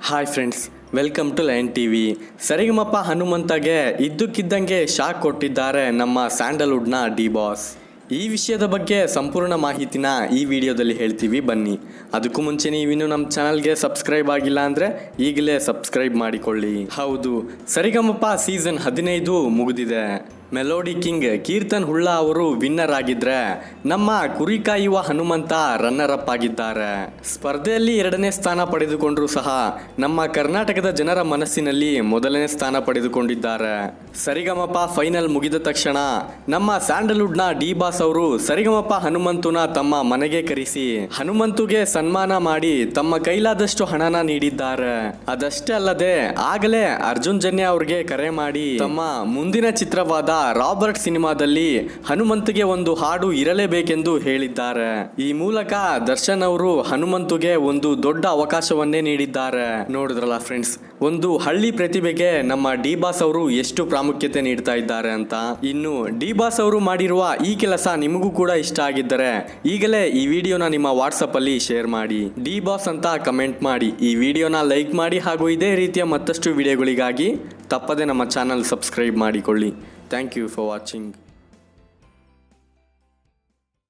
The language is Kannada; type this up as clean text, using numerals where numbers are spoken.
Hi friends, welcome to Lion TV. Saregamapa ಹನುಮಂತಗೆ ಇದ್ದಕ್ಕಿದ್ದಂಗೆ ಶಾಕ್ ಕೊಟ್ಟಿದ್ದಾರೆ ನಮ್ಮ ಸ್ಯಾಂಡಲ್ವುಡ್ನ ಡಿ ಬಾಸ್. ಈ ವಿಷಯದ ಬಗ್ಗೆ ಸಂಪೂರ್ಣ ಮಾಹಿತಿನ ಈ ವಿಡಿಯೋದಲ್ಲಿ ಹೇಳ್ತೀವಿ, ಬನ್ನಿ. ಅದಕ್ಕೂ ಮುಂಚೆ ನೀವಿನ್ನು ನಮ್ಮ ಚಾನಲ್ಗೆ ಸಬ್ಸ್ಕ್ರೈಬ್ ಆಗಿಲ್ಲ ಅಂದರೆ ಈಗಲೇ ಸಬ್ಸ್ಕ್ರೈಬ್ ಮಾಡಿಕೊಳ್ಳಿ. ಹೌದು, ಸರಿಗಮಪ ಸೀಸನ್ 15 ಮುಗಿದಿದೆ. ಮೆಲೋಡಿ ಕಿಂಗ್ ಕೀರ್ತನ್ ಹುಳ್ಳ ಅವರು ವಿನ್ನರ್ ಆಗಿದ್ರೆ, ನಮ್ಮ ಕುರಿ ಕಾಯುವ ಹನುಮಂತ ರನ್ನರ್ ಅಪ್ ಆಗಿದ್ದಾರೆ. ಸ್ಪರ್ಧೆಯಲ್ಲಿ 2ನೇ ಸ್ಥಾನ ಪಡೆದುಕೊಂಡ್ರು ಸಹ ನಮ್ಮ ಕರ್ನಾಟಕದ ಜನರ ಮನಸ್ಸಿನಲ್ಲಿ ಮೊದಲನೇ ಸ್ಥಾನ ಪಡೆದುಕೊಂಡಿದ್ದಾರೆ. ಸರಿಗಮಪ ಫೈನಲ್ ಮುಗಿದ ತಕ್ಷಣ ನಮ್ಮ ಸ್ಯಾಂಡಲ್ವುಡ್ನ ಡಿ ಬಾಸ್ ಅವರು ಸರಿಗಮಪ ಹನುಮಂತನ ತಮ್ಮ ಮನೆಗೆ ಕರೆಸಿ ಹನುಮಂತುಗೆ ಸನ್ಮಾನ ಮಾಡಿ ತಮ್ಮ ಕೈಲಾದಷ್ಟು ಹಣನ ನೀಡಿದ್ದಾರೆ. ಅದಷ್ಟೇ ಅಲ್ಲದೆ ಆಗಲೇ ಅರ್ಜುನ್ ಜನ್ಯ ಅವ್ರಿಗೆ ಕರೆ ಮಾಡಿ ತಮ್ಮ ಮುಂದಿನ ಚಿತ್ರವಾದ ರಾಬರ್ಟ್ ಸಿನಿಮಾದಲ್ಲಿ ಹನುಮಂತಗೆ ಒಂದು ಹಾಡು ಇರಲೇಬೇಕೆಂದು ಹೇಳಿದ್ದಾರೆ. ಈ ಮೂಲಕ ದರ್ಶನ್ ಅವರು ಹನುಮಂತುಗೆ ಒಂದು ದೊಡ್ಡ ಅವಕಾಶವನ್ನೇ ನೀಡಿದ್ದಾರೆ. ನೋಡಿದ್ರಲ್ಲ ಫ್ರೆಂಡ್ಸ್, ಒಂದು ಹಳ್ಳಿ ಪ್ರತಿಭೆಗೆ ನಮ್ಮ ಡಿ ಬಾಸ್ ಅವರು ಎಷ್ಟು ಪ್ರಾಮುಖ್ಯತೆ ನೀಡ್ತಾ ಇದ್ದಾರೆ ಅಂತ. ಇನ್ನು ಡಿ ಬಾಸ್ ಅವರು ಮಾಡಿರುವ ಈ ಕೆಲಸ ನಿಮಗೂ ಕೂಡ ಇಷ್ಟ ಆಗಿದ್ದರೆ ಈಗಲೇ ಈ ವಿಡಿಯೋನ ನಿಮ್ಮ ವಾಟ್ಸಪ್ ಅಲ್ಲಿ ಶೇರ್ ಮಾಡಿ, ಡಿ ಬಾಸ್ ಅಂತ ಕಮೆಂಟ್ ಮಾಡಿ, ಈ ವಿಡಿಯೋನ ಲೈಕ್ ಮಾಡಿ, ಹಾಗೂ ಇದೇ ರೀತಿಯ ಮತ್ತಷ್ಟು ವಿಡಿಯೋಗಳಿಗಾಗಿ ತಪ್ಪದೆ ನಮ್ಮ ಚಾನಲ್ ಸಬ್ಸ್ಕ್ರೈಬ್ ಮಾಡಿಕೊಳ್ಳಿ. Thank you for watching.